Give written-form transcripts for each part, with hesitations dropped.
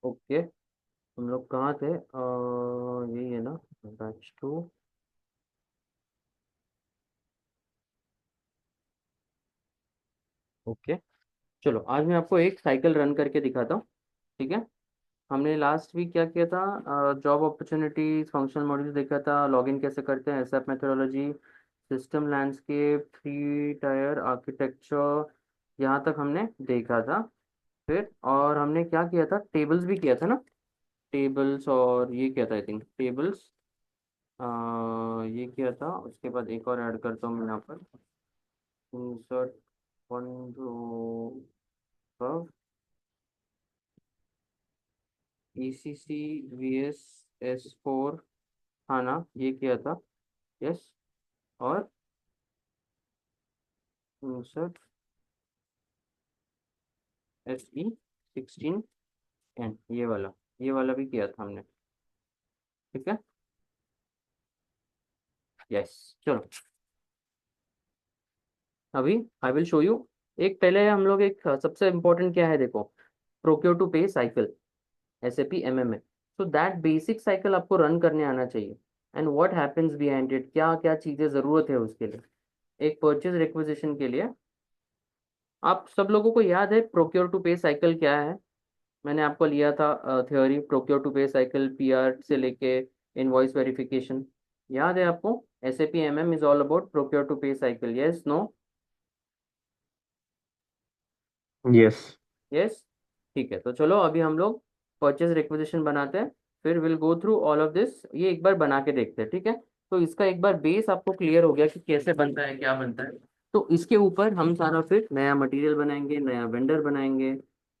Okay, हम लोग कहाँ थे? यही है ना, बैच टू। ओके, चलो आज मैं आपको एक साइकिल रन करके दिखाता हूँ। ठीक है, हमने लास्ट वीक क्या किया था? जॉब अपॉर्चुनिटी फंक्शनल मॉड्यूल देखा था, लॉगिन कैसे करते हैं, SAP methodology, system landscape, three tier architecture, यहाँ तक हमने देखा था। फिर और हमने क्या किया था, टेबल्स भी किया था ना, टेबल्स, और ये क्या था, आई थिंक टेबल्स, ये किया था। उसके बाद एक और ऐड करता हूँ मैं यहाँ पर, insert one row, ECC VS S4, हाँ ना, ये किया था। यस, और इंसर्ट SE16N, ये वाला भी किया था हमने। ठीक है, यस। चलो अभी आई विल शो यू। एक पहले हम लोग एक सबसे इम्पोर्टेंट क्या है देखो, procure to pay cycle, SAP MMA। So that basic cycle आपको रन करने आना चाहिए। And what happens behind it, क्या क्या चीज़ें ज़रूरत है उसके लिए, एक परचेज रिक्विजिशन के लिए। आप सब लोगों को याद है प्रोक्योर टू पे साइकिल क्या है? मैंने आपको लिया था theory, procure to pay cycle, PR से लेके इनवॉइस वेरिफिकेशन, याद है आपको? SAP MM is all about procure to pay cycle, yes no? Yes. Yes, ठीक है। तो चलो अभी हम लोग परचेज रिक्विजिशन बनाते हैं, फिर will go through all of this. ये एक बार बना के देखते हैं, ठीक है? तो इसका एक बार बेस आपको क्लियर हो गया कि कैसे बनता है, क्या बनता है। तो इसके ऊपर हम सारा फिर नया मटेरियल बनाएंगे, नया वेंडर बनाएंगे,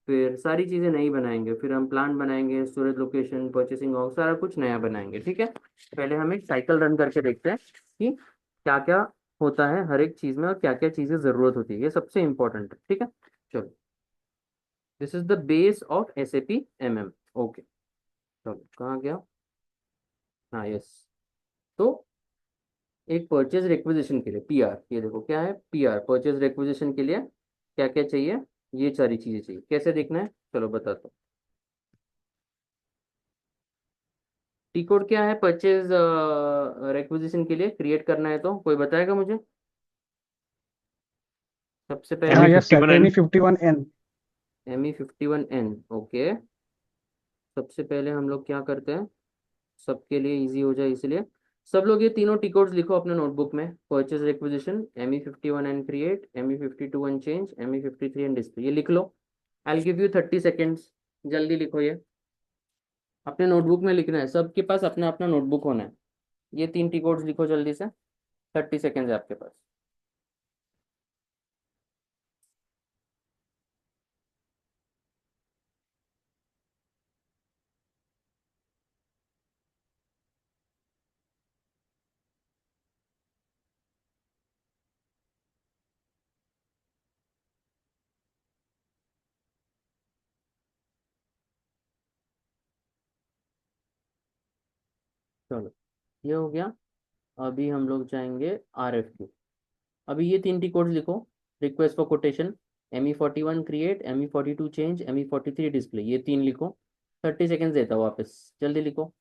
फिर सारी चीज़ें नई बनाएंगे, फिर हम प्लांट बनाएंगे, स्टोरेज लोकेशन, परचेसिंग ऑर्ग, सारा कुछ नया बनाएंगे। ठीक है, पहले हम एक साइकिल रन करके देखते हैं कि क्या क्या होता है हर एक चीज़ में और क्या क्या चीज़ें ज़रूरत होती है, ये सबसे इंपॉर्टेंट है। ठीक है, चलो, this is the base of SAP MM। Okay, चलो कहाँ गया? हाँ, यस। तो एक परचेज रिक्विजिशन के लिए PR, ये देखो क्या है, PR परचेज रिक्विजिशन के लिए क्या क्या चाहिए, ये सारी चीजें चाहिए। कैसे देखना है, चलो बताता हूँ। T कोड क्या है परचेज रिक्विजिशन के लिए क्रिएट करना है, तो कोई बताएगा मुझे? सबसे एम पहले E yes fifty sir, one N ME51N। ME51N। Okay, सबसे पहले हम लोग क्या करते हैं, सबके लिए इजी हो जाए इसलिए सब लोग ये तीनों टी कोड्स लिखो अपने नोटबुक में। Purchase requisition, ME51 and create, ME52 and change, ME53 and display, ये लिख लो। आई गिव यू 30 सेकेंड्स, जल्दी लिखो ये, अपने नोटबुक में लिखना है, सबके पास अपना अपना नोटबुक होना है। ये तीन टी कोड्स लिखो जल्दी से, 30 सेकेंड्स है आपके पास। चलो, ये हो गया। अभी हम लोग जाएंगे RFQ। अभी ये तीन टी कोड्स लिखो, request for quotation, ME41 create, ME42 change, ME43 display, ये तीन लिखो। 30 सेकेंड्स देता हूँ वापस, जल्दी लिखो।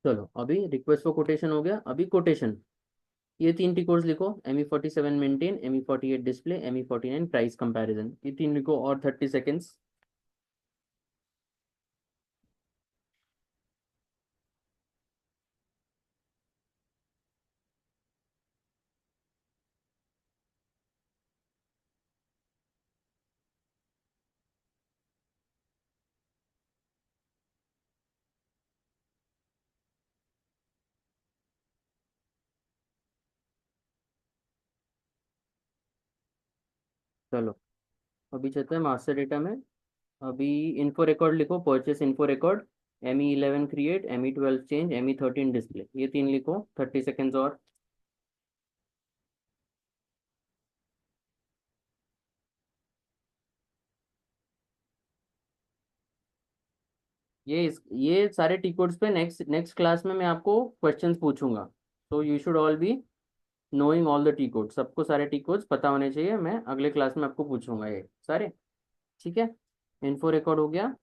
चलो अभी रिक्वेस्ट फॉर कोटेशन हो गया, अभी कोटेशन, ये तीन टी कोड्स लिखो, ME47 maintain, ME48 display, ME49 price comparison, ये तीन लिखो, और 30 सेकेंड्स। चलो अभी चलते हैं मास्टर डेटा में। अभी इन्फो रिकॉर्ड लिखो, purchase info record, ME11 create, ME12 change, ME13 display, ये तीन लिखो, 30 सेकेंड्स और। ये सारे टी कोड्स पे नेक्स्ट नेक्स्ट क्लास में मैं आपको क्वेश्चंस पूछूंगा। तो you should all be knowing all the T codes, सबको सारे टी कोड्स पता होने चाहिए। मैं अगले क्लास में आपको पूछूंगा ये सारे। ठीक है, इन्फो रिकॉर्ड हो गया।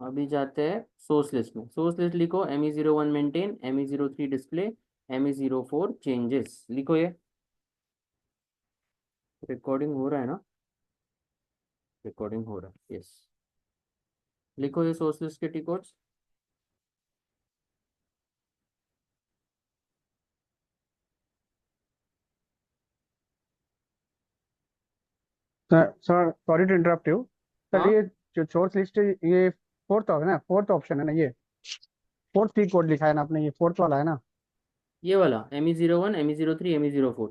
अभी जाते हैं सोर्स लिस्ट में। सोर्स लिस्ट लिखो, ME01 maintain, ME03 display, ME04 changes, लिखो ये। रिकॉर्डिंग हो रहा है ना? रिकॉर्डिंग हो रहा है, यस। लिखो ये सोर्स लिस्ट के T codes. Sir sir sorry to interrupt you. Sir हाँ, ये जो सोर्स लिस्ट है ये फोर्थ है ना, फोर्थ ऑप्शन है ना ये? फोर्थ की कोड लिखा है ना आपने, ये फोर्थ वाला है ना? ये वाला ME01, ME03, ME04।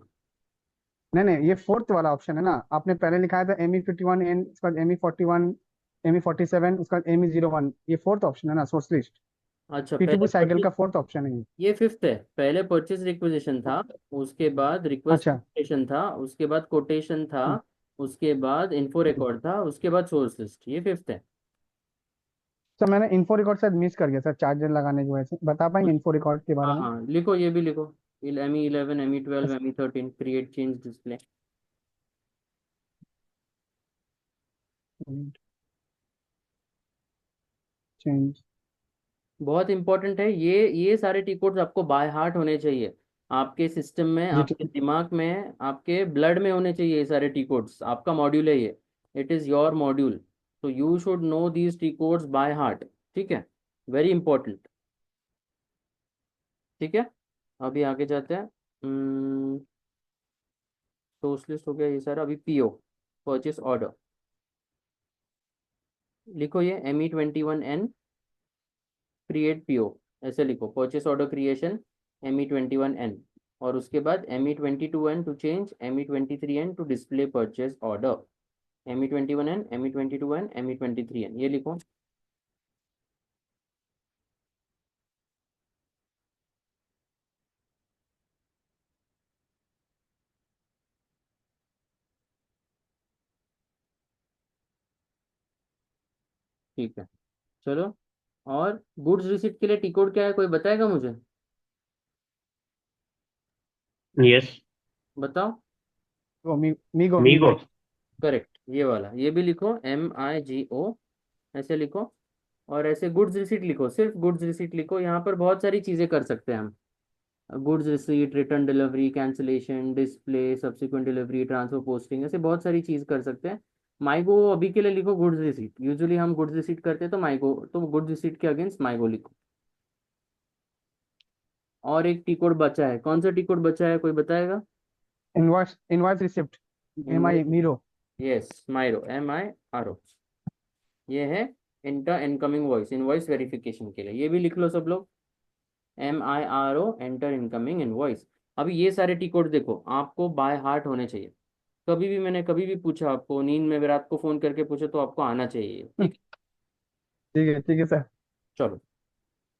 नहीं नहीं, ये फोर्थ वाला ऑप्शन है ना। आपने पहले लिखा था ME51 एन, उसका ME41, ME47, उसका ME01, ये फोर्थ ऑप्शन है ना सोर्स लिस्ट। अच्छा, पीटीपी पहले साइकिल परचेज, का फोर्थ ऑप्शन है ये। ये फिफ्थ है। पहले परचेज रिक्वेजिशन था, उसके बाद रिक्वेस्ट अच्छा। कोटेशन था, उसके बाद कोटेशन था, उसके बाद इन्फो रिकॉर्ड था, उसके बाद सोर्स लिस्ट, ये फिफ्थ है। सर मैंने इन्फो रिकॉर्ड शायद मिस कर गया सर, चार्जर लगाने की वजह से। बता पाएंगे इन्फो रिकॉर्ड के बारे हाँ में? हाँ, लिखो, ये भी लिखो। ME11, ME12, ME13 create change display. Change. बहुत इंपॉर्टेंट है ये सारे टी कोड्स आपको बाय हार्ट होने चाहिए। आपके सिस्टम में, जी आपके ठीक। दिमाग में, आपके ब्लड में होने चाहिए ये सारे टी कोड्स। आपका मॉड्यूल है ये, इट इज़ योर मॉड्यूल। तो you should know these T codes by heart. ठीक है, वेरी इंपॉर्टेंट। ठीक है, अभी आगे जाते हैं। सोर्स लिस्ट हो गया ये सारा। अभी PO, परचेस ऑर्डर, लिखो ये ME21N क्रिएट PO, ऐसे लिखो, परचेस ऑर्डर क्रिएशन ME21N। और उसके बाद ME22N to change, ME23N to display purchase order. ME21N, ME22N, ME23N, ये लिखो। ठीक है, चलो। और गुड्स रिसीट के लिए टी कोड क्या है, कोई बताएगा मुझे? यस। बताओ। वो मीगो मीगो। मीगो। करेक्ट, ये वाला, ये भी लिखो, MIGO, ऐसे लिखो। और ऐसे गुड्स रिसीट लिखो, सिर्फ गुड्स रिसीट लिखो। यहाँ पर बहुत सारी चीज़ें कर सकते हैं हम। Goods receipt, return delivery, cancellation, display, subsequent delivery, transfer, posting, ऐसे बहुत सारी चीज़ कर सकते हैं। माइगो अभी के लिए लिखो गुड्स रिसीट। यूजुअली हम गुड्स रिसीट करते हैं, तो माइगो, तो गुड्स रिसीट के अगेंस्ट माइगो लिखो। और एक टी कोड बचा है, कौन सा टी कोड बचा है, कोई बताएगा? Invoice invoice receipt. MI invoice, MIRO. Yes, MIRO, MIRO, ये है inter incoming voice, invoice verification के लिए। ये भी लिख लो सब लोग, MIRO, एंटर इनकमिंग इनवॉइस। अभी ये सारे टी कोड देखो, आपको बाय हार्ट होने चाहिए। कभी भी मैंने कभी भी पूछा आपको, नींद में भी रात को फोन करके पूछो, तो आपको आना चाहिए। ठीक। ठीक है सर। चलो,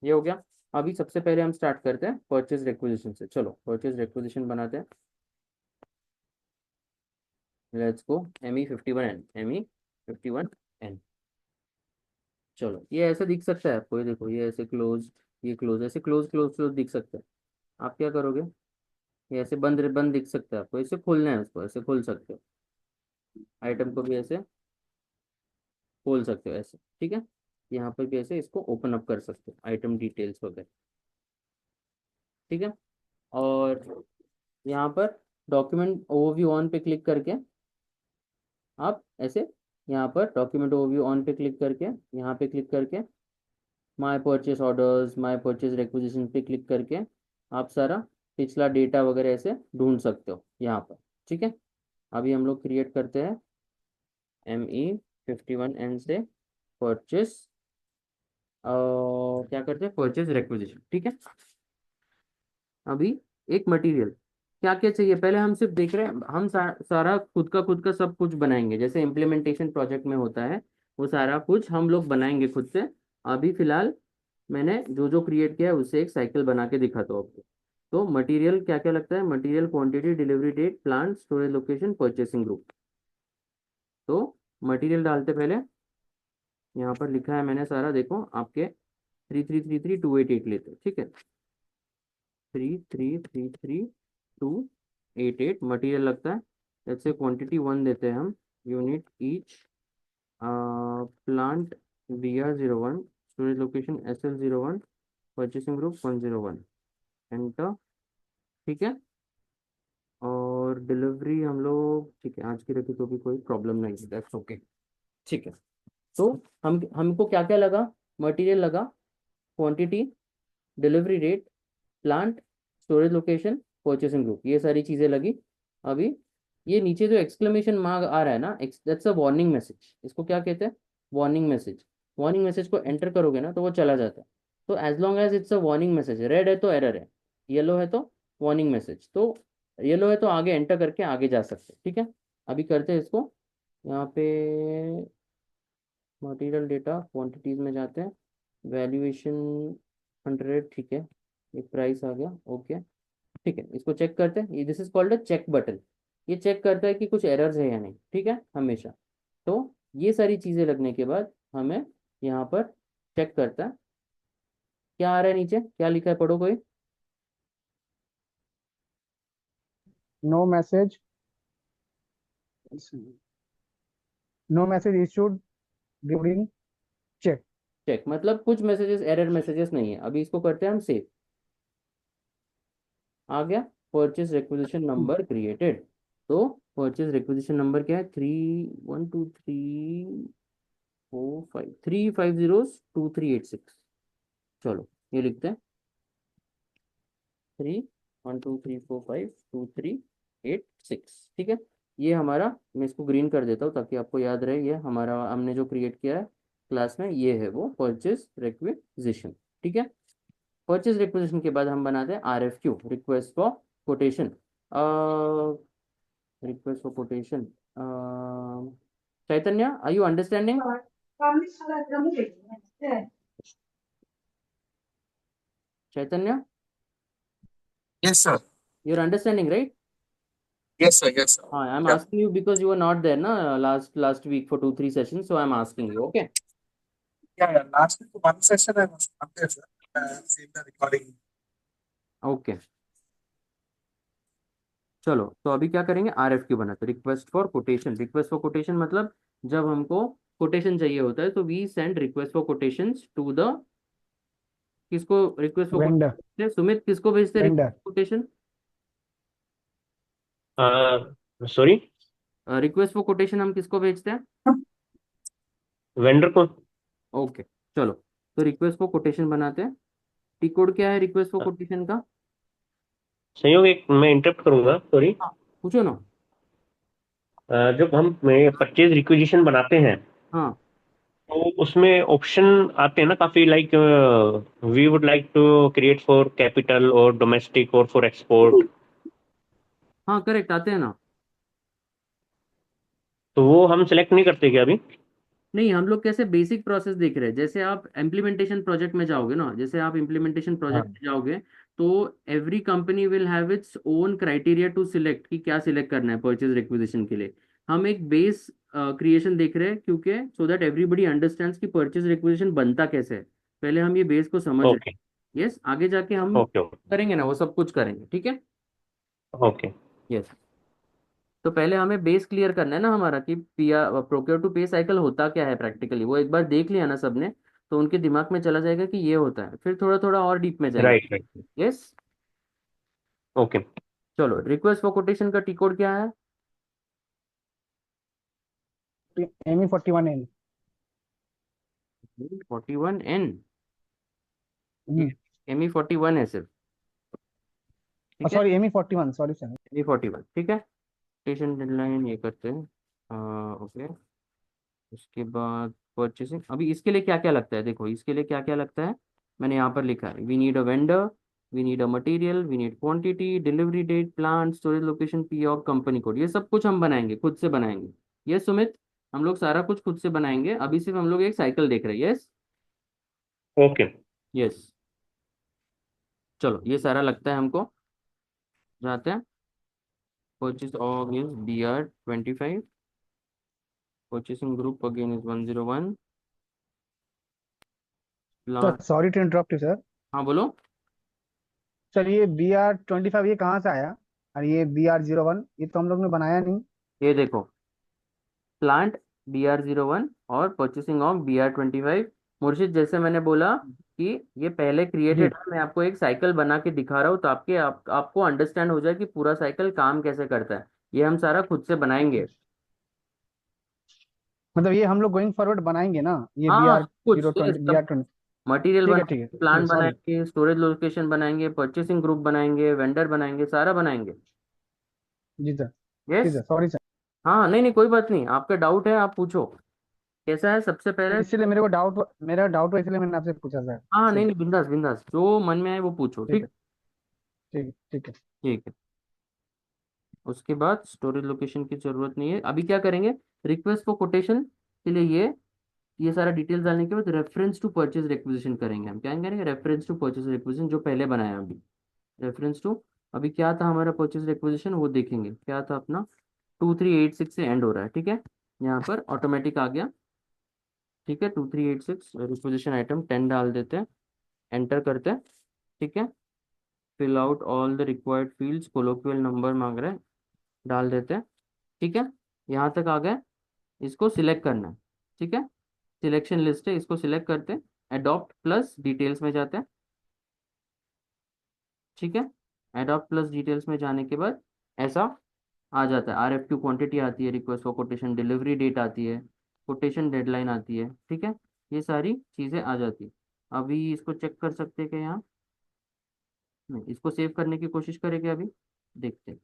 ये हो गया। अभी सबसे पहले हम स्टार्ट करते हैं परचेज रिक्विजिशन से। चलो, परचेज रिक्विजिशन बनाते हैं। Let's go. ME51N। चलो, ये ऐसे दिख सकता है आपको, ये देखो, ये ऐसे क्लोज, ये क्लोज, ऐसे क्लोज क्लोज क्लोज दिख सकता है। आप क्या करोगे, ये ऐसे बंद बंद दिख सकता है आपको, ऐसे खोलना है उसको, ऐसे खोल सकते हो। आइटम को भी ऐसे खोल सकते हो, ऐसे, ठीक है। यहाँ पर भी ऐसे इसको ओपन अप कर सकते हो, आइटम डिटेल्स वगैरह। ठीक है। और यहाँ पर डॉक्यूमेंट ओवरव्यू ऑन पे क्लिक करके आप ऐसे, यहाँ पर डॉक्यूमेंट ओवरव्यू ऑन पे क्लिक करके, यहाँ पे क्लिक करके my purchase orders, my purchase requisition पे क्लिक करके आप सारा पिछला डेटा वगैरह ऐसे ढूंढ सकते हो यहाँ पर। ठीक है, अभी हम लोग क्रिएट करते हैं ME51N से परचेस, क्या करते हैं, परचेज रिक्विजिशन। ठीक है, अभी एक मटेरियल क्या क्या चाहिए, पहले हम सिर्फ देख रहे हैं। हम सारा खुद का सब कुछ बनाएंगे, जैसे इम्प्लीमेंटेशन प्रोजेक्ट में होता है, वो सारा कुछ हम लोग बनाएंगे खुद से। अभी फिलहाल मैंने जो जो क्रिएट किया है उससे एक साइकिल बना के दिखाता हूँ आपको। तो मटेरियल क्या क्या लगता है, material, quantity, delivery date, plant, storage location, purchasing group. तो मटेरियल डालते पहले, यहाँ पर लिखा है मैंने सारा, देखो आपके 3333 288 लेते हैं, ठीक है। 3333 288 मटेरियल लगता है। जैसे क्वांटिटी 1 देते हैं हम, unit each, plant BR01, storage location SL01, purchasing group 101, enter, ठीक है। और डिलीवरी हम लोग, ठीक है, आज की रखी तो भी कोई प्रॉब्लम नहीं है, दैट्स ओके, ठीक है। तो हम हमको क्या क्या लगा, मटेरियल लगा, quantity, delivery date, plant, storage location, purchasing group, ये सारी चीज़ें लगी। अभी ये नीचे जो एक्सक्लेमेशन मार्क आ रहा है ना, दैट्स अ वार्निंग मैसेज, इसको क्या कहते हैं, वार्निंग मैसेज। वार्निंग मैसेज को एंटर करोगे ना तो वो चला जाता है। तो as long as it's a warning message, red है तो एरर है, येलो है तो वार्निंग मैसेज, तो येलो है तो आगे एंटर करके आगे जा सकते हैं, ठीक है। अभी करते हैं इसको, यहाँ पे मटेरियल डेटा क्वांटिटीज में जाते हैं, वैल्यूएशन 100, ठीक है, एक प्राइस आ गया, ओके, ठीक है। इसको चेक करते हैं, ये this is called a check button. ये चेक करता है कि कुछ एरर्स है या नहीं, ठीक है, हमेशा। तो ये सारी चीज़ें लगने के बाद हमें यहाँ पर चेक करता है क्या आ रहा है, नीचे क्या लिखा है, पढ़ो कोई। No message, no message issued during check. Check मतलब कुछ मैसेजेस, एरर मैसेजेस नहीं है। अभी इसको करते हैं हम सेव, आ गया, परचेज रिक्वेजिशन नंबर क्रिएटेड। तो परचेज रिक्वेजिशन नंबर क्या है, 3 1 2 3 4 5 3 5 0 2 3 8 6। चलो ये लिखते हैं, 3 1 2 3 4 5 2 3 8 6, ठीक है। ये हमारा, मैं इसको ग्रीन कर देता हूँ ताकि आपको याद रहे, ये हमारा हमने जो क्रिएट किया है क्लास में, ये है वो परचेज रिक्वेजिशन, ठीक है। परचेज रिक्वेजिशन के बाद हम बनाते हैं RFQ, request for quotation. Request for quotation, Chaitanya, are you understanding? Chaitanya, Yes, sir. You are understanding, right? Yes, sir. Yes, sir. हाँ, I am Yeah. Asking you because you are not there ना, last week for 2 3 session, so I am asking you, okay. Yeah, yeah. Last week, one session I was not there, sir. Seen the recording. Okay, चलो तो अभी क्या करेंगे, RFQ बनाते, request for quotation. Request for quotation मतलब जब हमको quotation चाहिए होता है तो we send request for quotations to the, किसको request for vendor, quotation, Sumit किसको भेजते हैं vendor, request quotation? Sorry, request for quotation हम किसको भेजते हैं? वेंडर को। ओके, चलो तो रिक्वेस्ट फॉर कोटेशन बनाते हैं। टी कोड क्या है रिक्वेस्ट फॉर कोटेशन का? संयोग, एक मैं इंटरप्ट करूंगा, सॉरी। हाँ, पूछो ना। जब हम परचेज रिक्विजिशन बनाते हैं हाँ तो उसमें ऑप्शन आते हैं ना काफी, like we would like to create for capital और डोमेस्टिक और फॉर एक्सपोर्ट। हाँ, करेक्ट, आते हैं ना। तो वो हम सेलेक्ट नहीं करते क्या अभी? नहीं, हम लोग कैसे बेसिक प्रोसेस देख रहे हैं, जैसे आप इम्प्लीमेंटेशन प्रोजेक्ट में जाओगे ना, जैसे आप इम्प्लीमेंटेशन प्रोजेक्ट हाँ, में जाओगे तो every company will have its own criteria to select कि क्या सिलेक्ट करना है परचेज रिक्विजिशन के लिए। हम एक बेस क्रिएशन देख रहे हैं, क्योंकि सो दैट एवरीबडी अंडरस्टैंड्स कि परचेज रिक्विजिशन बनता कैसे है। पहले हम ये बेस को समझ रहे ओके, हैं, यस, आगे जाके हम ओके, करेंगे ना, वो सब कुछ करेंगे, ठीक है। ओके। यस, तो पहले हमें बेस क्लियर करना है ना हमारा, कि प्रोक्योर टू पे साइकिल होता क्या है प्रैक्टिकली, वो एक बार देख लिया ना सबने, तो उनके दिमाग में चला जाएगा कि ये होता है, फिर थोड़ा थोड़ा और डीप में जाएंगे। Right, right. Yes, okay. चलो रिक्वेस्ट फॉर कोटेशन का टी कोड क्या है? ME41N। 41N, ME41 है सिर्फ, ठीक है। Sorry, ME41, sorry sir. ME41, ठीक है। कोटेशन डेडलाइन ये करते हैं, ओके। उसके बाद परचेसिंग, अभी इसके लिए क्या क्या लगता है, देखो इसके लिए क्या क्या लगता है, मैंने यहाँ पर लिखा है, we need a vendor, we need a material, we need quantity, delivery date, plant, storage location, PO, company code, ये सब कुछ हम बनाएंगे, खुद से बनाएंगे। यस सुमित, हम लोग सारा कुछ खुद से बनाएंगे, अभी सिर्फ हम लोग एक साइकिल देख रहे हैं, यस। ओके। यस, चलो ये सारा लगता है हमको, जाते हैं। Purchase org is BR25, purchasing group again is 101, sir plant. Sorry to interrupt you sir. हाँ बोलो। सर ये BR25 ये कहाँ से आया? और ये BR01 ये तो हम लोग ने बनाया नहीं। ये देखो, प्लांट BR01 और परचेसिंग ऑफ BR25। मुर्शिद, जैसे मैंने बोला कि ये पहले जी क्रिएटेड है, मैं आपको एक साइकिल बना के दिखा रहा हूँ तो आपको अंडरस्टैंड हो जाए कि पूरा साइकिल काम कैसे करता है। ये हम सारा खुद से बनाएंगे। मतलब ये हम लोग गोइंग फॉरवर्ड बनाएंगे ना, ये हाँ बी हाँ, आर सब कुछ जीरो ये ट्वेंटी बी सब आर ट्वेंटी मटेरियल ठीक बनाएंगे, है ठीक है प्लान सॉरी। बनाएंगे, स्टोरेज लोकेशन बनाएंगे, परचेसिंग ग्रुप बनाएंगे, वेंडर बनाएंगे, सारा बनाएंगे। जी सर। जी यस। Sir sorry sir. हाँ नहीं नहीं, कोई बात नहीं, आपका डाउट है आप पूछो। कैसा है सबसे पहले। इसीलिए मेरा डाउट हुआ, इसलिए मैंने आपसे पूछा सर। हाँ नहीं सही। नहीं, बिंदास बिंदास, जो मन में आए वो पूछो, ठीक ठीक। है ठीक है ठीक है। ठीक है। उसके बाद स्टोरेज लोकेशन की जरूरत नहीं है, अभी क्या करेंगे। रिक्वेस्ट फॉर कोटेशन के लिए ये सारा डिटेल्स डालने के बाद रेफरेंस टू परचेज रिक्वेजिशन करेंगे। हम क्या करेंगे, रेफरेंस टू परचेज रिक्वेजिशन जो पहले बनाया अभी। रेफरेंस टू, अभी क्या था हमारा परचेज रिक्वेजिशन वो देखेंगे क्या था अपना। 2386 से एंड हो रहा है, ठीक है। यहाँ पर ऑटोमेटिक आ गया। ठीक है, 2386 रिक्वेजिशन आइटम 10 डाल देते हैं। एंटर करते हैं। ठीक है। Fill out all the required fields, colloquial number मांग रहे हैं, डाल देते हैं। ठीक है। यहाँ तक आ गए। इसको सिलेक्ट करना है। ठीक है। सिलेक्शन लिस्ट है, इसको सिलेक्ट करते हैं। एडॉप्ट प्लस डिटेल्स में जाते हैं। ठीक है। एडॉप्ट प्लस डिटेल्स में जाने के बाद ऐसा आ जाता है। RFQ क्वांटिटी आती है, request for quotation delivery date आती है, कोटेशन डेडलाइन आती है। ठीक है। ये सारी चीज़ें आ जाती है। अभी इसको चेक कर सकते हैं क्या यहाँ। नहीं, इसको सेव करने की कोशिश करेंगे अभी। देखते हैं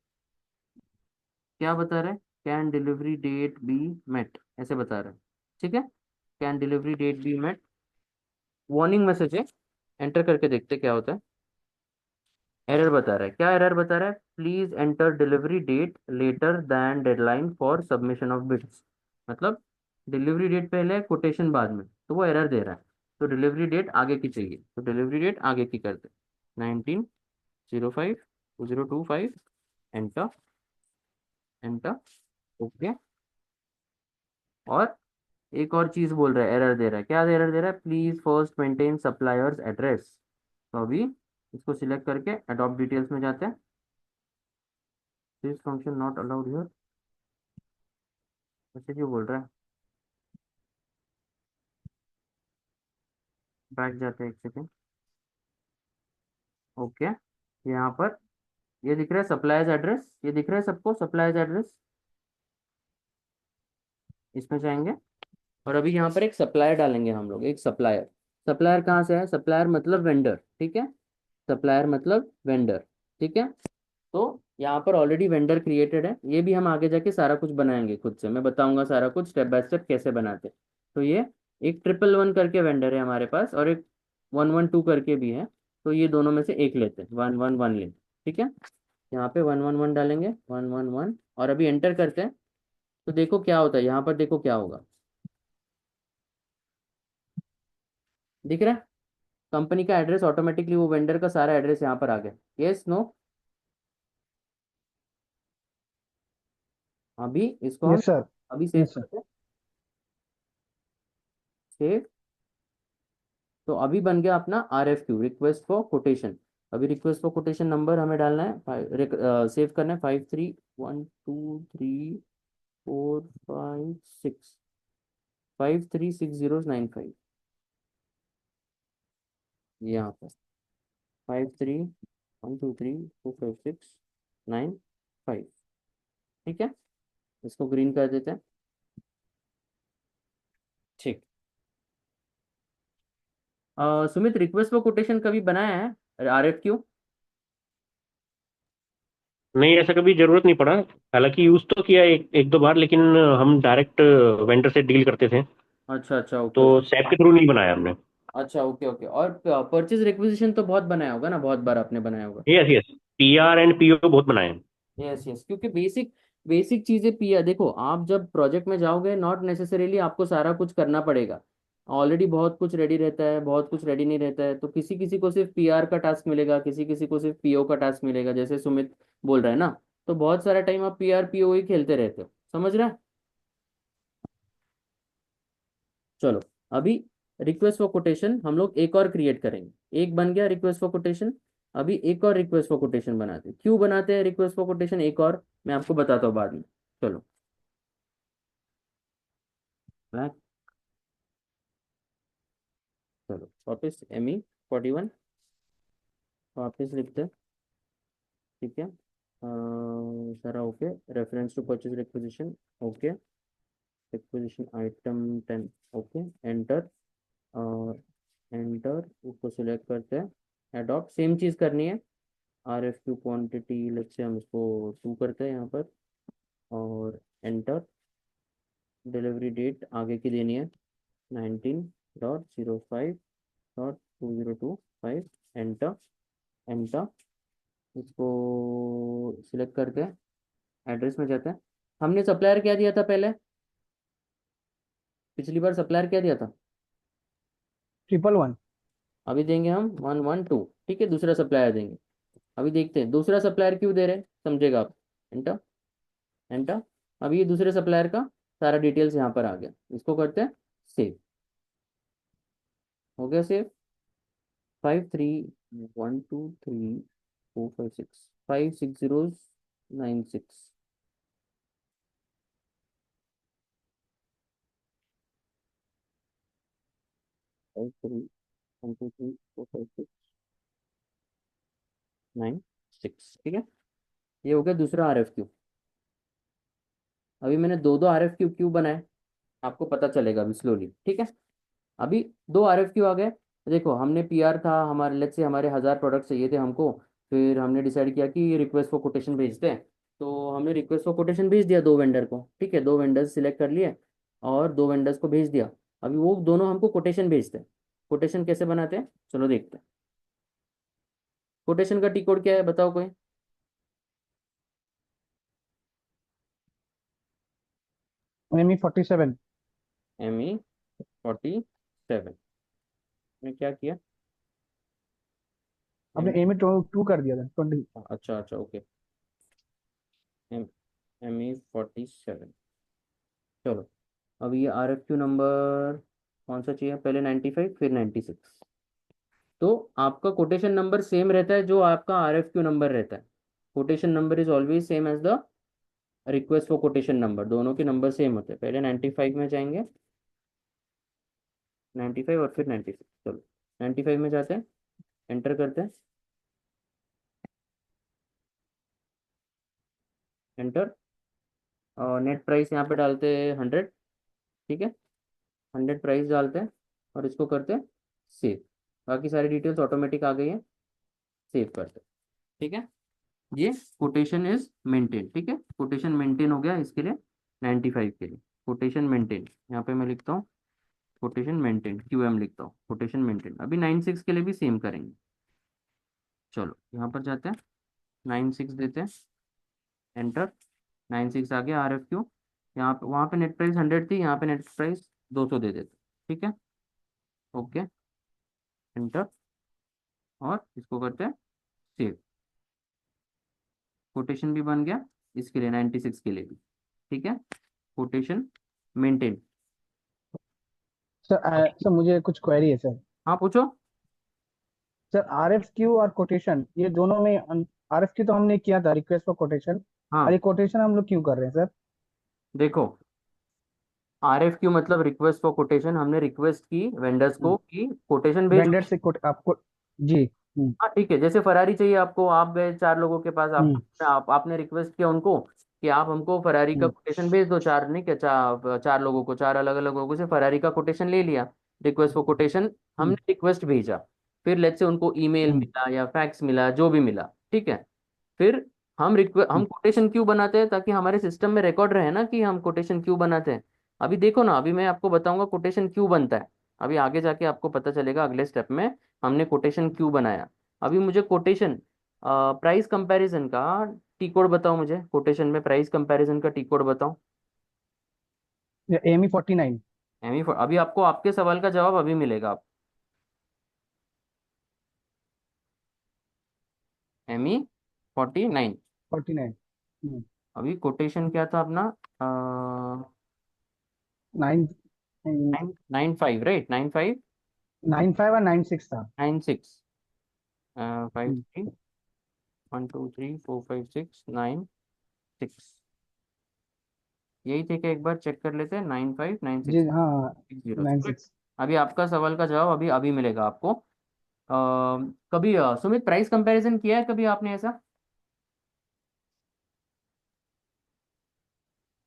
क्या बता रहा है। Can delivery date be met, ऐसे बता रहा है। ठीक है। Can delivery date be met, warning message है। एंटर करके देखते हैं क्या होता है। एरर बता रहा है, क्या एरर बता रहा है, please enter delivery date later than deadline for submission of bids. मतलब डिलीवरी डेट पहले है, कोटेशन बाद में, तो वो एरर दे रहा है। तो डिलीवरी डेट आगे की चाहिए, तो डिलीवरी डेट आगे की करते। 19/05/2025। एंटर। एंटर। ओके। और एक और चीज बोल रहा है, एरर दे रहा है, क्या एरर दे रहा है, please first maintain suppliers address. तो अभी इसको सिलेक्ट करके अडॉप्ट डिटेल्स में जाते हैं। This function not allowed here, ऐसे क्यों बोल रहा है। बैक जाते हैं, एक सेकेंड। ओके। यहाँ पर ये दिख रहा है सप्लायर्स एड्रेस, ये दिख रहा है सबको सप्लायर्स एड्रेस। इसमें जाएंगे और अभी यहाँ पर एक सप्लायर डालेंगे हम लोग, एक सप्लायर। सप्लायर कहाँ से है, सप्लायर मतलब वेंडर, ठीक है। सप्लायर मतलब वेंडर। ठीक है। तो यहाँ पर ऑलरेडी वेंडर क्रिएटेड है, ये भी हम आगे जाके सारा कुछ बनाएंगे खुद से, मैं बताऊंगा सारा कुछ स्टेप बाय स्टेप कैसे बनाते हैं। तो ये एक 111 करके वेंडर है हमारे पास, और एक 112 करके भी है। तो ये दोनों में से एक लेते हैं, 111 लेते हैं। ठीक है। यहाँ पे 111 डालेंगे, 111, और अभी एंटर करते हैं। तो देखो क्या होता है यहाँ पर, देखो क्या होगा। दिख रहा है कंपनी का एड्रेस, ऑटोमेटिकली वो वेंडर का सारा एड्रेस यहाँ पर आ गया। Yes no. अभी इसको हम यस सर। अभी सेव यस सर। करते हैं। सेव। तो अभी बन गया अपना RFQ, रिक्वेस्ट फॉर कोटेशन। अभी रिक्वेस्ट फॉर कोटेशन नंबर हमें डालना है, सेव करना है 53123456, 536095। यहाँ पर 5312345695। ठीक है। इसको ग्रीन कर देते हैं। ठीक। सुमित, रिक्वेस्ट फॉर कोटेशन कभी बनाया है RFQ। नहीं, ऐसा कभी जरूरत नहीं पड़ा। हालांकि यूज तो किया एक एक दो बार, लेकिन हम डायरेक्ट वेंडर से डील करते थे, अच्छा अच्छा, ओके तो ओके। सैप के थ्रू नहीं बनाया हमने। अच्छा ओके ओके, और परचेज रिक्विजिशन तो बहुत बनाया होगा ना, बहुत बार आपने बनाया होगा। Yes yes, PR and PO बहुत बनाए हैं। यस यस, क्योंकि बेसिक बेसिक चीजें पिया, देखो आप जब प्रोजेक्ट में जाओगे नॉट नेसेसरीली आपको सारा कुछ करना पड़ेगा। ऑलरेडी बहुत कुछ रेडी रहता है, बहुत कुछ रेडी नहीं रहता है, तो किसी किसी को सिर्फ PR का टास्क मिलेगा, किसी किसी को सिर्फ PO का टास्क मिलेगा, जैसे सुमित बोल रहा है ना। तो बहुत सारा टाइम आप PR PO ही खेलते रहते हो, समझ रहे हैं। चलो, अभी रिक्वेस्ट फॉर कोटेशन हम लोग एक और क्रिएट करेंगे। एक बन गया रिक्वेस्ट फॉर कोटेशन। अभी एक और रिक्वेस्ट फॉर कोटेशन बनाते हैं। क्यों बनाते हैं रिक्वेस्ट फॉर कोटेशन एक और, मैं आपको बताता हूँ बाद में। चलो black, चलो वापस ME41 वापस लिखते हैं। ठीक है, सारा okay. Reference to purchase requisition okay. Requisition item 10 okay. Enter, और एंटर उसको सिलेक्ट करते हैं। एडॉप्ट सेम चीज़ करनी है। RFQ क्वांटिटी लेट्स से हम इसको 2 करते हैं यहाँ पर, और एंटर। डिलीवरी डेट आगे की देनी है 19.05.2025। Enter, enter. इसको सिलेक्ट करके एड्रेस में जाते हैं। हमने सप्लायर क्या दिया था पहले, पिछली बार सप्लायर क्या दिया था? 111। अभी देंगे हम 112। ठीक है, दूसरा सप्लायर देंगे। अभी देखते हैं दूसरा सप्लायर क्यों दे रहे हैं, समझेगा आप। Enter, enter. अभी ये दूसरे सप्लायर का सारा डिटेल्स यहाँ पर आ गया। इसको करते हैं सेव। हो गया सेव। 53123456 56096। 5312345696। ठीक है, ये हो गया दूसरा RFQ। अभी मैंने दो दो RFQ क्यों बनाए, आपको पता चलेगा अभी स्लोली। ठीक है, अभी दो RFQ आ गए। देखो हमने PR था हमारे, लेट्स से हमारे 1000 प्रोडक्ट चाहिए थे हमको। फिर हमने डिसाइड किया कि रिक्वेस्ट फॉर कोटेशन भेजते हैं। तो हमने रिक्वेस्ट फॉर कोटेशन भेज दिया दो वेंडर को। ठीक है, दो वेंडर्स सिलेक्ट कर लिए और दो वेंडर्स को भेज दिया। अभी वो दोनों हमको कोटेशन भेजते हैं। कोटेशन कैसे बनाते हैं, चलो देखते हैं। कोटेशन का टी कोड क्या है बताओ कोई? ME47। ME47 में क्या किया? आपने एम ME2 कर दिया था 20। अच्छा अच्छा ओके। M ME47। चलो, अब ये RFQ नंबर कौन सा चाहिए, पहले 95 फिर 96। तो आपका कोटेशन नंबर सेम रहता है जो आपका RFQ नंबर रहता है। Quotation number is always same as the request for quotation number, दोनों के नंबर सेम होते हैं। पहले 95 में जाएंगे, 95 और फिर 96। चलो 95 में जाते हैं, एंटर करते हैं। एंटर, और नेट प्राइस यहाँ पे डालते हैं 100। ठीक है, 100 प्राइस डालते हैं और इसको करते हैं सेव। बाकी सारी डिटेल्स ऑटोमेटिक आ गई है। सेव करते हैं। ठीक है, ये कोटेशन इज मेंटेन। ठीक है, कोटेशन मेंटेन हो गया इसके लिए। 95 के लिए कोटेशन मेंटेन, यहाँ पे मैं लिखता हूँ कोटेशन मेंटेन, QM लिखता हूँ कोटेशन मेंटेन। अभी 96 के लिए भी सेम करेंगे। चलो यहाँ पर जाते हैं, 96 देते हैं। एंटर, 96 आ गया RFQ। यहाँ पे, वहाँ पे नेट प्राइस 100 थी, यहाँ पे नेट प्राइस 200 दे देते। ठीक है, ओके। एंटर, और इसको करते हैं सेव। कोटेशन भी बन गया इसके लिए, 96 के लिए भी। ठीक है, कोटेशन मेंटेन। सर मुझे कुछ क्वेरी है सर। हाँ पूछो। सर RFQ और कोटेशन ये दोनों में RFQ तो हमने किया था, रिक्वेस्ट फॉर कोटेशन। और हाँ ये कोटेशन हम लोग क्यों कर रहे हैं सर? देखो, RFQ मतलब रिक्वेस्ट फॉर कोटेशन। हमने रिक्वेस्ट की वेंडर्स को कि कोटेशन भेजो। वेंडर से कोट आपको। जी। हाँ ठीक है, जैसे फरारी चाहिए आपको, आप गए 4 लोगों के पास, हम्म आपने रिक्वेस्ट किया उनको कि आप हमको फरारी का हम्म कोटेशन भेज दो। चार नहीं क्या, 4 लोगों को, 4 अलग अलग लोगों से फरारी का कोटेशन ले लिया। रिक्वेस्ट फॉर कोटेशन, हमने हम्म रिक्वेस्ट भेजा। फिर लेट्स से उनको ईमेल हम्म मिला या फैक्स मिला, जो भी मिला। ठीक है, फिर हम हम्म। कोटेशन क्यों बनाते हैं, ताकि हमारे सिस्टम में रिकॉर्ड रहे ना कि हम कोटेशन क्यों बनाते हैं। अभी देखो ना, अभी मैं आपको बताऊंगा कोटेशन क्यों बनता है। अभी आगे जाके आपको पता चलेगा अगले स्टेप में हमने कोटेशन क्यों बनाया। अभी मुझे कोटेशन प्राइस कंपैरिजन का टी कोड बताओ। मुझे कोटेशन में प्राइस कंपैरिजन का टी कोड बताओ। ME49। अभी आपको आपके सवाल का जवाब अभी मिलेगा। आप ME49। 49। अभी कोटेशन क्या था अपना? 9। 95 राइट, 95। 95 और 96 था। 96, फाइव हम्म, थ्री 1 2 3 4 5 6 9 6, यही थे क्या? एक बार चेक कर लेते हैं। 95 96 जी हाँ, 0। 96। अभी आपका सवाल का जवाब अभी अभी मिलेगा आपको। कभी सुमित प्राइस कंपैरिजन किया है कभी आपने ऐसा?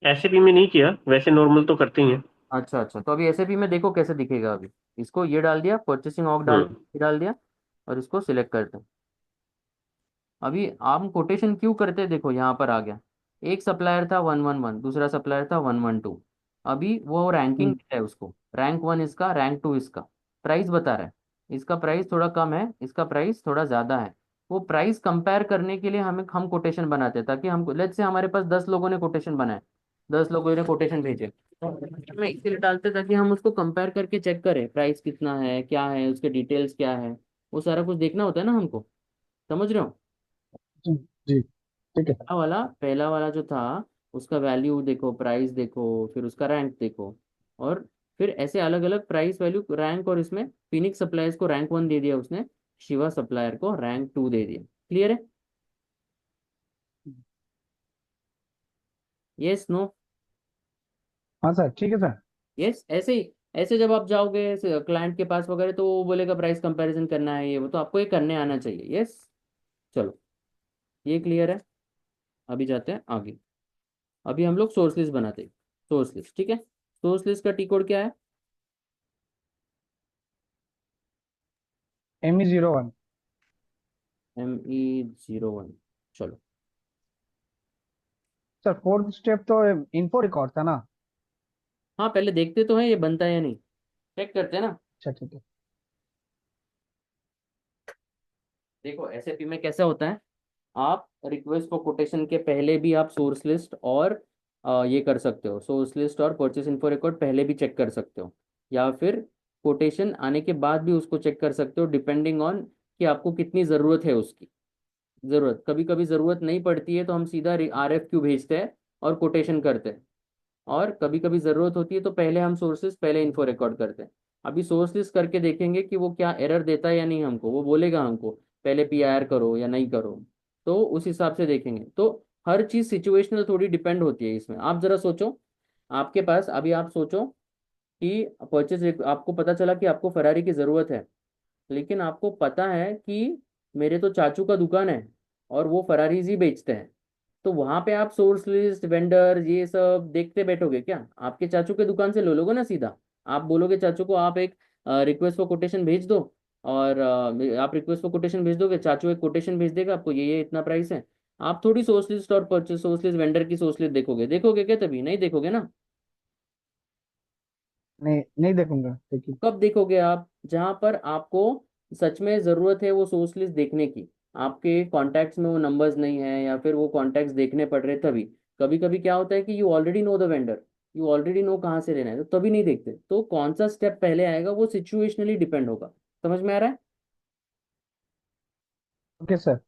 ऐसे भी में नहीं किया, वैसे नॉर्मल तो करते ही हैं। अच्छा अच्छा, तो अभी एसएपी में देखो कैसे दिखेगा। अभी इसको ये डाल दिया, परचेसिंग ऑर्ग डाल हम्म। ये डाल दिया, और इसको सिलेक्ट करते हैं। अभी हम कोटेशन क्यों करते हैं, देखो यहाँ पर आ गया। एक सप्लायर था 111, दूसरा सप्लायर था 112। अभी वो रैंकिंग हम्म, है उसको, रैंक 1 इसका, रैंक 2 इसका। प्राइस बता रहा है, इसका प्राइस थोड़ा कम है, इसका प्राइस थोड़ा ज़्यादा है। वो प्राइस कंपेयर करने के लिए हम कोटेशन बनाते हैं, ताकि हम, लेट्स से हमारे पास 10 लोगों ने कोटेशन बनाए, 10 लोगों ने कोटेशन भेजे, तो में इसलिए डालते हैं ताकि हम उसको कंपेयर करके चेक करें प्राइस कितना है, क्या है, उसके डिटेल्स क्या है। वो सारा कुछ देखना होता है ना हमको। समझ रहे हो? जी जी, ठीक है। पहला वाला जो था, उसका वैल्यू देखो, प्राइस देखो, फिर उसका रैंक देखो, और फिर ऐसे अलग अलग प्राइस वैल्यू रैंक, और इसमें फिनिक्स सप्लायर्स को रैंक 1 दे दिया उसने, शिवा सप्लायर को रैंक 2 दे दिया। क्लियर है? Yes no? हाँ सर, ठीक है सर। यस, ऐसे ही। ऐसे जब आप जाओगे क्लाइंट के पास वगैरह, तो वो बोलेगा प्राइस कंपैरिजन करना है, ये वो तो आपको ये करने आना चाहिए। यस, चलो, ये क्लियर है। अभी जाते हैं आगे। अभी हम लोग सोर्स लिस्ट बनाते हैं। सोर्स लिस्ट, ठीक है। सोर्स लिस्ट का टी कोड क्या है? ME01। ME01। चलो। सर फोर्थ स्टेप तो इन्फो रिकॉर्ड था ना? हाँ, पहले देखते तो हैं ये बनता है या नहीं, चेक करते हैं ना। अच्छा ठीक है। देखो एसएपी में कैसा होता है, आप रिक्वेस्ट फॉर कोटेशन के पहले भी आप सोर्स लिस्ट और ये कर सकते हो, सोर्स लिस्ट और परचेस इन्फो रिकॉर्ड पहले भी चेक कर सकते हो, या फिर कोटेशन आने के बाद भी उसको चेक कर सकते हो, डिपेंडिंग ऑन कि आपको कितनी ज़रूरत है उसकी। ज़रूरत, कभी कभी ज़रूरत नहीं पड़ती है तो हम सीधा RFQ भेजते हैं और कोटेशन करते हैं, और कभी कभी ज़रूरत होती है तो पहले हम सोर्सेज, पहले इन्फो रिकॉर्ड करते हैं। अभी सोर्स लिस्ट करके देखेंगे कि वो क्या एरर देता है या नहीं हमको, वो बोलेगा हमको पहले PIR करो या नहीं करो, तो उस हिसाब से देखेंगे। तो हर चीज़ सिचुएशनल थोड़ी डिपेंड होती है इसमें। आप ज़रा सोचो, आपके पास अभी, आप सोचो कि परचेज, आपको पता चला कि आपको फरारी की ज़रूरत है, लेकिन आपको पता है कि मेरे तो चाचू का दुकान है और वो फरारीज ही बेचते हैं, तो वहां पे आप सोर्स लिस्ट, वेंडर, ये सब देखते बैठोगे क्या? आपके चाचू के दुकान से ले लोगे ना सीधा। आप बोलोगे चाचू को, आप एक रिक्वेस्ट फॉर कोटेशन भेज दो, और आप रिक्वेस्ट फॉर कोटेशन भेज दोगे, चाचू एक कोटेशन भेज देगा आपको, ये इतना प्राइस है। आप थोड़ी सोर्स लिस्ट और परचेस, सोर्स लिस्ट वेंडर की सोर्स लिस्ट देखोगे? देखोगे क्या? तभी नहीं देखोगे ना। नहीं नहीं देखूंगा, ठीक है। कब देखोगे आप? जहां पर आपको सच में जरूरत है वो सोर्स लिस्ट देखने की, आपके कॉन्टैक्ट्स में वो नंबर्स नहीं है, या फिर वो कॉन्टैक्ट्स देखने पड़ रहे तभी। कभी कभी क्या होता है कि you already know the vendor, you already know कहाँ से लेना है, तो तभी नहीं देखते। तो कौन सा स्टेप पहले आएगा वो सिचुएशनली डिपेंड होगा। समझ में आ रहा है? Okay sir.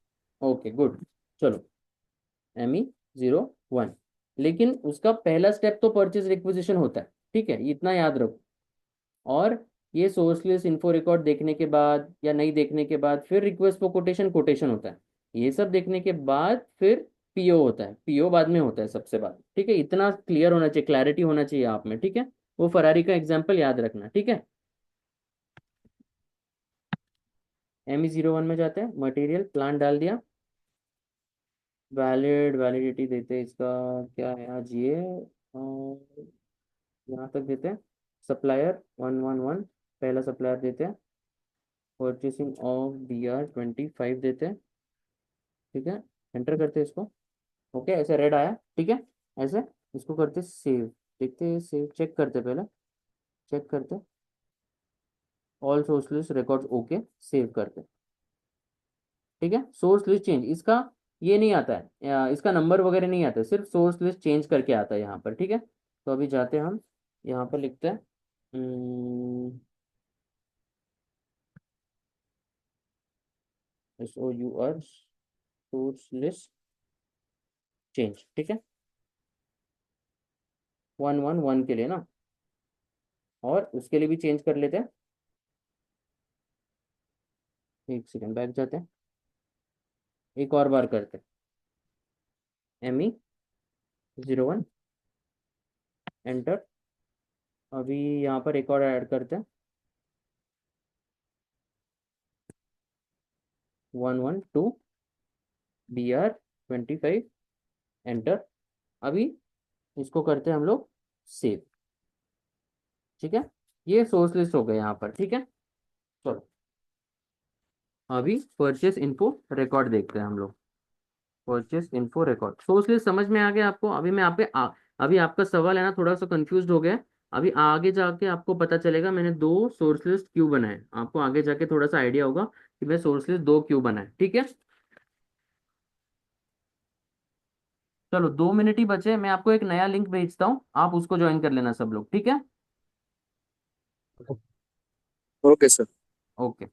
Okay, good. चलो, ME01, लेकिन उसका पहला स्टेप तो परचेज रिक्विजिशन होता है, ठीक है, इतना याद रखो। और ये सोर्स लिस्ट, इन्फो रिकॉर्ड देखने के बाद या नहीं देखने के बाद फिर रिक्वेस्ट फॉर कोटेशन, कोटेशन होता है। ये सब देखने के बाद फिर PO होता है, PO बाद में होता है सबसे बाद, ठीक है। इतना क्लियर होना चाहिए, क्लैरिटी होना चाहिए आप में, ठीक है। वो फरारी का एग्जाम्पल याद रखना, ठीक है। ME01 में जाते हैं, मटेरियल प्लान डाल दिया, वैलिडिटी देते हैं इसका, क्या है आज ये, यहाँ तक देते हैं। सप्लायर 111, पहला सप्लायर देते हैं, परचेसिंग ऑफ BR25 देते हैं, ठीक है। एंटर करते हैं इसको। ओके, ऐसे रेड आया, ठीक है। ऐसे इसको करते सेव, देखते सेव, चेक करते पहले, चेक करते all source list records, okay, save करते, ठीक है। सोर्स लिस्ट चेंज, इसका ये नहीं आता है, इसका नंबर वगैरह नहीं आता है, सिर्फ सोर्स लिस्ट चेंज करके आता है यहाँ पर, ठीक है। तो अभी जाते हैं हम, यहाँ पर लिखते हैं SOUR सोर्स लिस्ट चेंज, ठीक है, 111 के लिए ना, और उसके लिए भी चेंज कर लेते हैं। एक सेकंड बैक जाते हैं, एक और बार करते हैं, ME01 एंटर। अभी यहाँ पर एक और ऐड करते हैं, 112 BR25 एंटर। अभी इसको करते हैं हम लोग सेव। ठीक है, ये सोर्स लिस्ट हो गए यहाँ पर। ठीक है, चलो अभी परचेस इन्फो रिकॉर्ड देखते हैं हम लोग। Purchase info record source list समझ में आ गया आपको? अभी मैं अभी आपका सवाल है ना थोड़ा सा कंफ्यूज हो गया है। अभी आगे जाके आपको पता चलेगा मैंने दो सोर्स लिस्ट क्यों बनाए, आपको आगे जाके थोड़ा सा आइडिया होगा कि मैं सोर्स लिस्ट दो क्यों बनाए। ठीक है, चलो 2 मिनट ही बचे, मैं आपको एक नया लिंक भेजता हूँ, आप उसको ज्वाइन कर लेना सब लोग। ठीक है, ओके सर। ओके।